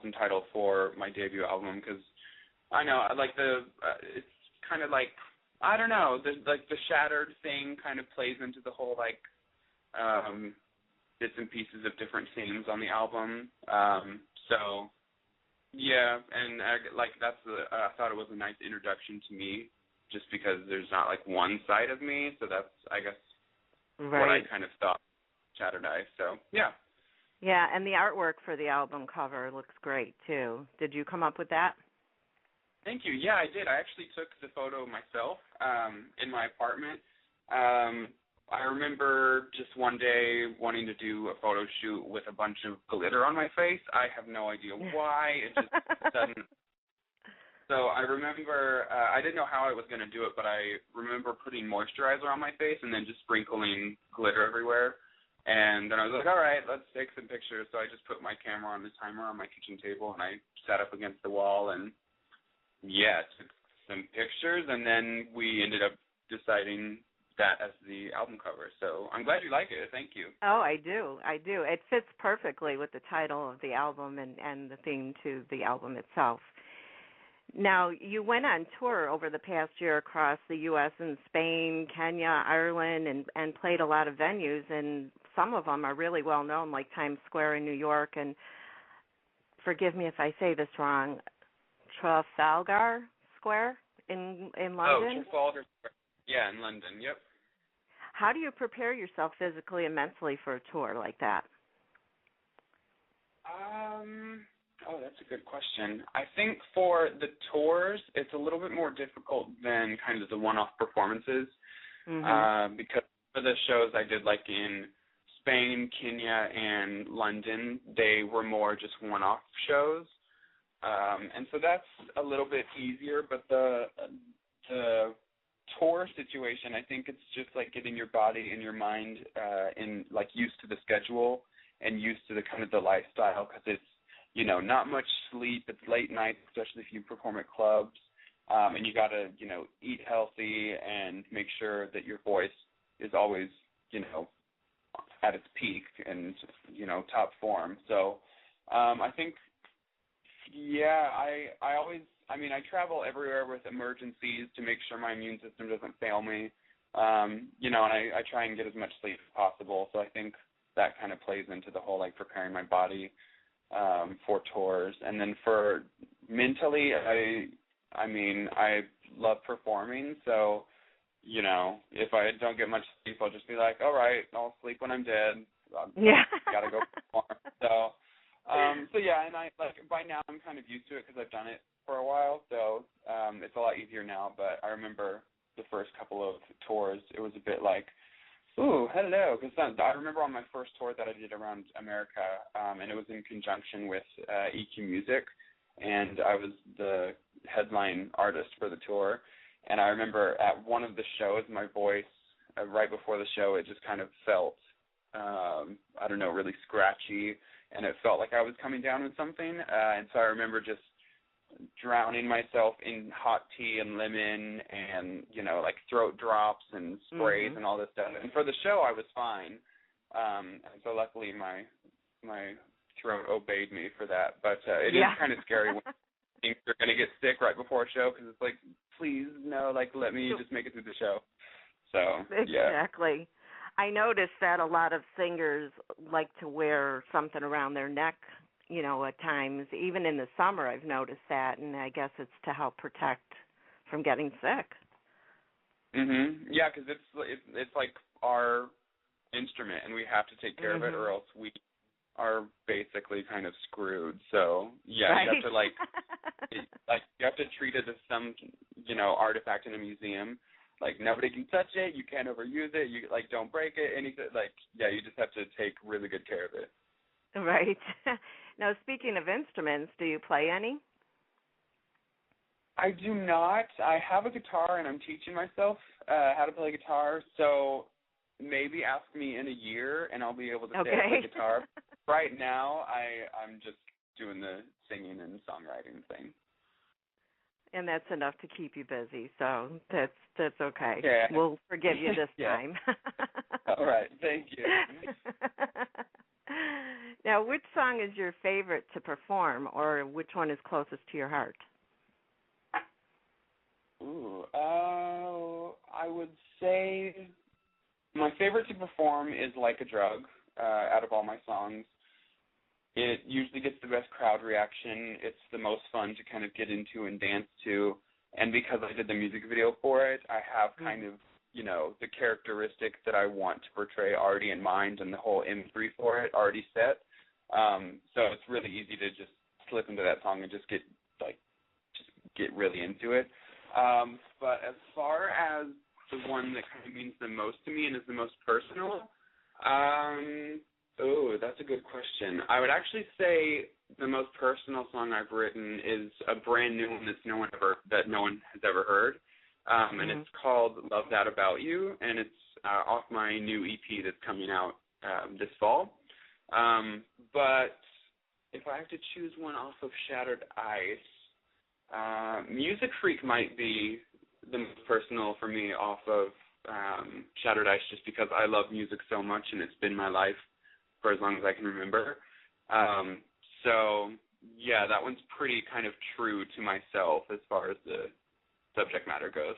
awesome title for my debut album because I know it's kind of like I don't know the shattered thing kind of plays into the whole like bits and pieces of different themes on the album. So yeah, and I thought it was a nice introduction to me just because there's not like one side of me. So that's I guess what I kind of thought Shattered Eye. So yeah. Yeah, and the artwork for the album cover looks great, too. Did you come up with that? Thank you. Yeah, I did. I actually took the photo myself in my apartment. I remember just one day wanting to do a photo shoot with a bunch of glitter on my face. I have no idea why. It just doesn't. So I remember, I didn't know how I was going to do it, but I remember putting moisturizer on my face and then just sprinkling glitter everywhere. And then I was like, all right, let's take some pictures. So I just put my camera on the timer on my kitchen table, and I sat up against the wall and, yeah, took some pictures. And then we ended up deciding that as the album cover. So I'm glad you like it. Thank you. Oh, I do. It fits perfectly with the title of the album and the theme to the album itself. Now, you went on tour over the past year across the U.S. and Spain, Kenya, Ireland, and played a lot of venues, and some of them are really well known, like Times Square in New York, and forgive me if I say this wrong, Trafalgar Square in London? Oh, Trafalgar Square. Yeah, in London, yep. How do you prepare yourself physically and mentally for a tour like that? Oh, that's a good question. I think for the tours, it's a little bit more difficult than kind of the one-off performances because for the shows I did like in Spain, Kenya, and London, they were more just one-off shows. And so that's a little bit easier, but the tour situation, I think it's just like getting your body and your mind used to the schedule and used to the kind of the lifestyle because it's, not much sleep. It's late nights, especially if you perform at clubs. And you got to, eat healthy and make sure that your voice is always, at its peak and, top form. So I think, yeah, I travel everywhere with emergencies to make sure my immune system doesn't fail me. And I try and get as much sleep as possible. So I think that kind of plays into the whole, preparing my body for tours. And then for mentally, I love performing, so, if I don't get much sleep, I'll just be like, all right, I'll sleep when I'm dead. Gotta go perform. So yeah, and by now I'm kind of used to it because I've done it for a while, so it's a lot easier now, but I remember the first couple of tours, it was a bit like, ooh, hello, because I remember on my first tour that I did around America, and it was in conjunction with EQ Music, and I was the headline artist for the tour, and I remember at one of the shows, my voice, right before the show, it just kind of felt, really scratchy, and it felt like I was coming down with something, and so I remember just drowning myself in hot tea and lemon and, throat drops and sprays and all this stuff. And for the show, I was fine. And so luckily my throat obeyed me for that. But it is kind of scary when things are going to get sick right before a show because it's like, please, no, let me just make it through the show. So, yeah. Exactly. I noticed that a lot of singers like to wear something around their neck, at times. Even in the summer, I've noticed that, and I guess it's to help protect from getting sick. Yeah, because it's like our instrument, and we have to take care of it, or else we are basically kind of screwed. So yeah, right. You have to you have to treat it as some artifact in a museum. Nobody can touch it. You can't overuse it. You don't break it. Anything you just have to take really good care of it. Right. Now, speaking of instruments, do you play any? I do not. I have a guitar, and I'm teaching myself how to play guitar, so maybe ask me in a year, and I'll be able to say I play guitar. Right now, I'm just doing the singing and songwriting thing. And that's enough to keep you busy, so that's okay. Yeah. We'll forgive you this time. All right. Thank you. Now, which song is your favorite to perform, or which one is closest to your heart? Ooh, I would say my favorite to perform is Like a Drug, out of all my songs. It usually gets the best crowd reaction. It's the most fun to kind of get into and dance to. And because I did the music video for it, I have kind of, the characteristics that I want to portray already in mind and the whole imagery for it already set. So it's really easy to just slip into that song and just get really into it. But as far as the one that kind of means the most to me and is the most personal, that's a good question. I would actually say the most personal song I've written is a brand new one that no one has ever heard, and it's called Love That About You, and it's off my new EP that's coming out this fall. But if I have to choose one off of Shattered Ice, Music Freak might be the most personal for me off of Shattered Ice, just because I love music so much and it's been my life for as long as I can remember. So, yeah, that one's pretty kind of true to myself as far as the subject matter goes.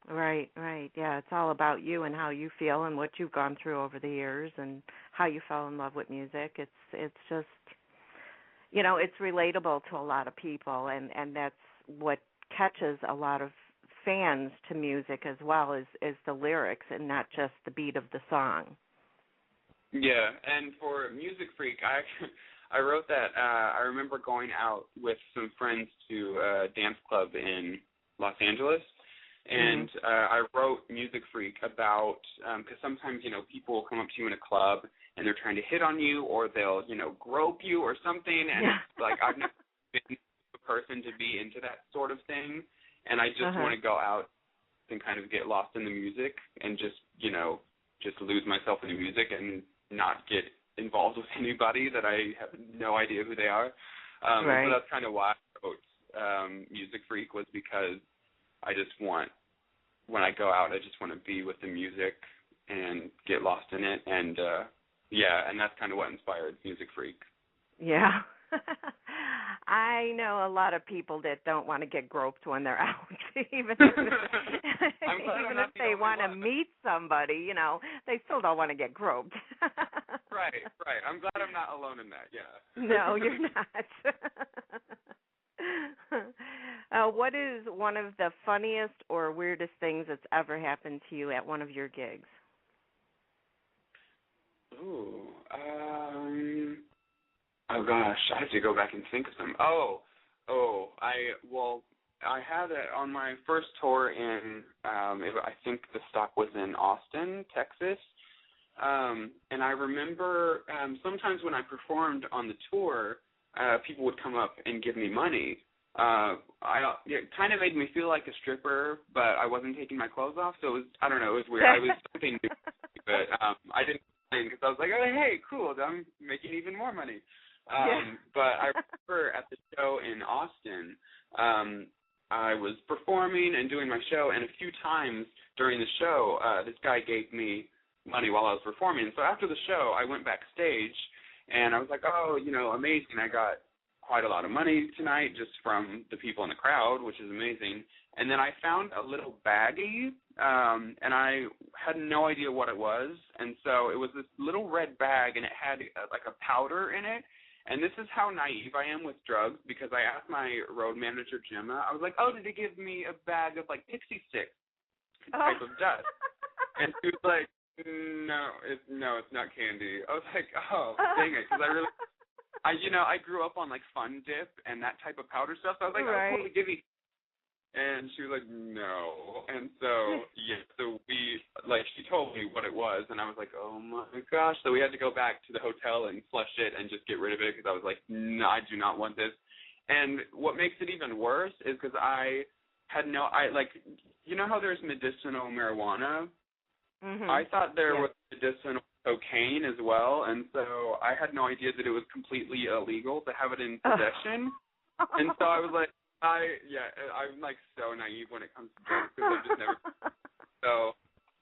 Right. Yeah, it's all about you and how you feel and what you've gone through over the years and how you fell in love with music. It's just, it's relatable to a lot of people, and that's what catches a lot of fans to music as well, is the lyrics and not just the beat of the song. Yeah, and for Music Freak, I wrote that. I remember going out with some friends to a dance club in Los Angeles, and I wrote Music Freak about, because sometimes, people will come up to you in a club and they're trying to hit on you, or they'll, grope you or something, and it's like I've never been the person to be into that sort of thing, and I just want to go out and kind of get lost in the music and just lose myself in the music and not get involved with anybody that I have no idea who they are. So that's kind of why I wrote Music Freak, was because I just want, when I go out, I just want to be with the music and get lost in it. And, and that's kind of what inspired Music Freak. Yeah. I know a lot of people that don't want to get groped when they're out, even if they want to meet somebody, they still don't want to get groped. Right. I'm glad I'm not alone in that, yeah. No, you're not. What is one of the funniest or weirdest things that's ever happened to you at one of your gigs? Ooh, oh gosh, I have to go back and think of them. I had it on my first tour in, I think the stop was in Austin, Texas. And I remember sometimes when I performed on the tour, people would come up and give me money. It kind of made me feel like a stripper, but I wasn't taking my clothes off, so it was, I don't know, it was weird. I was something new, but I didn't think, because I was like, oh, hey, cool, I'm making even more money. But I remember at the show in Austin, I was performing and doing my show, and a few times during the show, this guy gave me money while I was performing. So after the show, I went backstage, and I was like, oh, amazing. I got quite a lot of money tonight just from the people in the crowd, which is amazing. And then I found a little baggie, and I had no idea what it was. And so it was this little red bag, and it had like a powder in it. And this is how naive I am with drugs, because I asked my road manager, Gemma, I was like, oh, did he give me a bag of like pixie sticks type of dust? And she was like, no, it's not candy. I was like, oh, dang it, because I grew up on like Fun Dip and that type of powder stuff. So I was like, I'll totally give you. And she was like, no. And so, so she told me what it was, and I was like, oh my gosh. So we had to go back to the hotel and flush it and just get rid of it, because I was like, no, I do not want this. And what makes it even worse is because I had you know how there's medicinal marijuana? I thought there was medicinal cocaine as well, and so I had no idea that it was completely illegal to have it in possession. And so I was like, I'm like so naive when it comes to drugs, because I've just never. So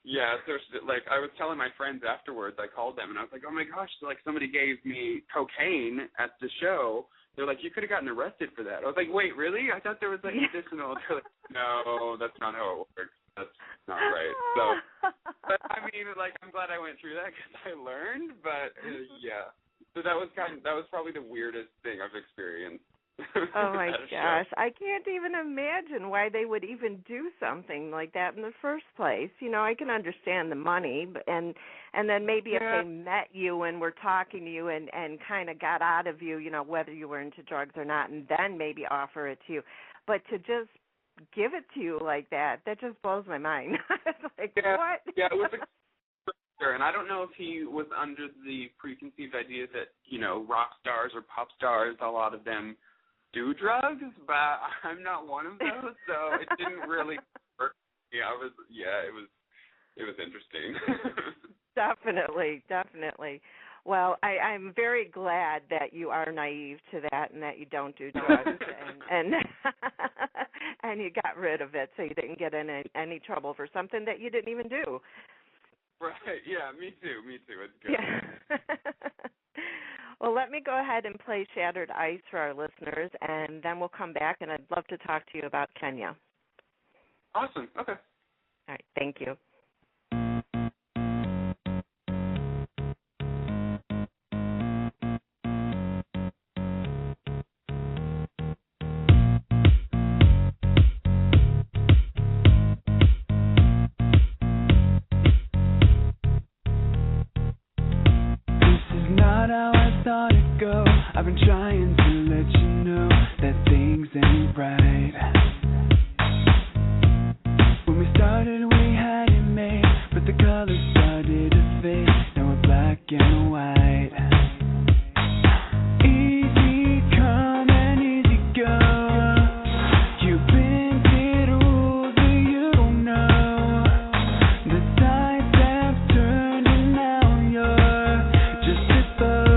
Yeah, so like I was telling my friends afterwards, I called them and I was like, oh my gosh, like somebody gave me cocaine at the show. They're like, you could have gotten arrested for that. I was like, wait, really? I thought there was like medicinal. They're like, no, that's not how it works. That's not right. So, but I mean, like I'm glad I went through that because I learned. But yeah, so that was probably the weirdest thing I've experienced. Oh my gosh, I can't even imagine why they would even do something like that in the first place. You know, I can understand the money, and then maybe if they met you and were talking to you and kind of got out of you, you know, whether you were into drugs or not, and then maybe offer it to you. But to just give it to you like that just blows my mind. It's like, what? Yeah, it was and I don't know if he was under the preconceived idea that, you know, rock stars or pop stars, a lot of them do drugs, but I'm not one of those, so it didn't really work. Yeah, it was interesting. Definitely. Well, I'm very glad that you are naive to that and that you don't do drugs and and you got rid of it so you didn't get in any trouble for something that you didn't even do. Right, yeah, me too. It's good. Yeah. Well, let me go ahead and play Shattered Ice for our listeners, and then we'll come back, and I'd love to talk to you about Kenya. Awesome. Okay. All right. Thank you. I've been trying to let you know that things ain't right. When we started, we had it made, but the colors started to fade. Now we're black and white. Easy come and easy go. You've been to the rules that you don't know. The tides have turned and now you're just a foe.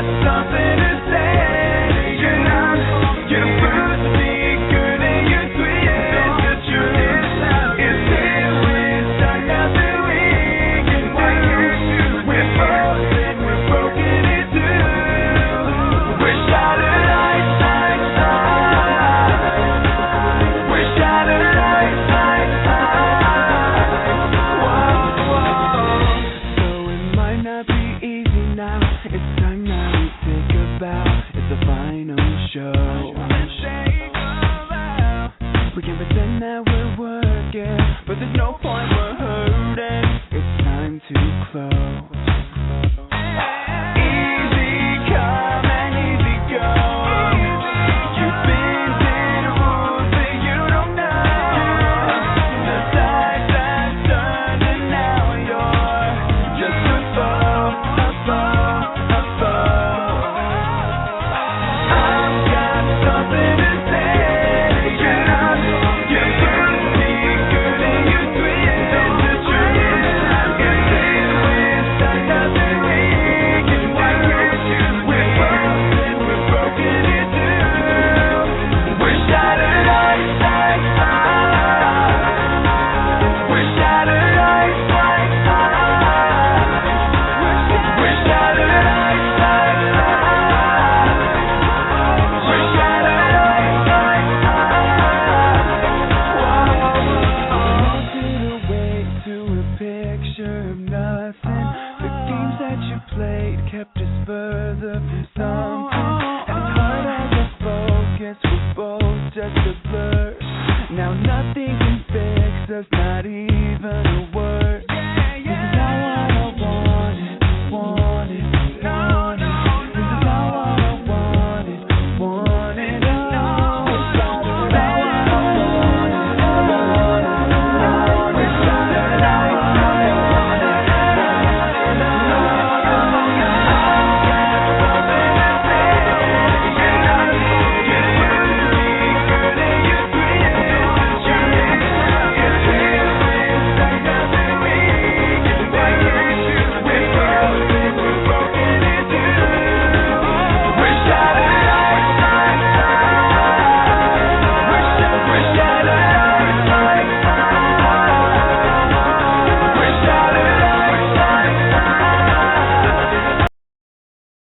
Something to say, you're supposed to be good and you're sweet. The truth is that we're stuck out the week. We're frozen, we're broken in two. We're shattered ice. We're shattered ice. Whoa. So it might not be easy now. It's time now. It's the final show. We can pretend that we're working, but there's no point, we're hurting. It's time to close. Easy come and easy go. You've been to the rules that you don't know. The tides have turned and now you're just a foe. Something to say, you're supposed to be good and you're sweet. The truth is we're stuck out the week. We're frozen, we're broken in two. We're shattered ice. We're shattered ice. We're shattered ice. Kept us further from something as hard as a focus. We're both just a blur. Now nothing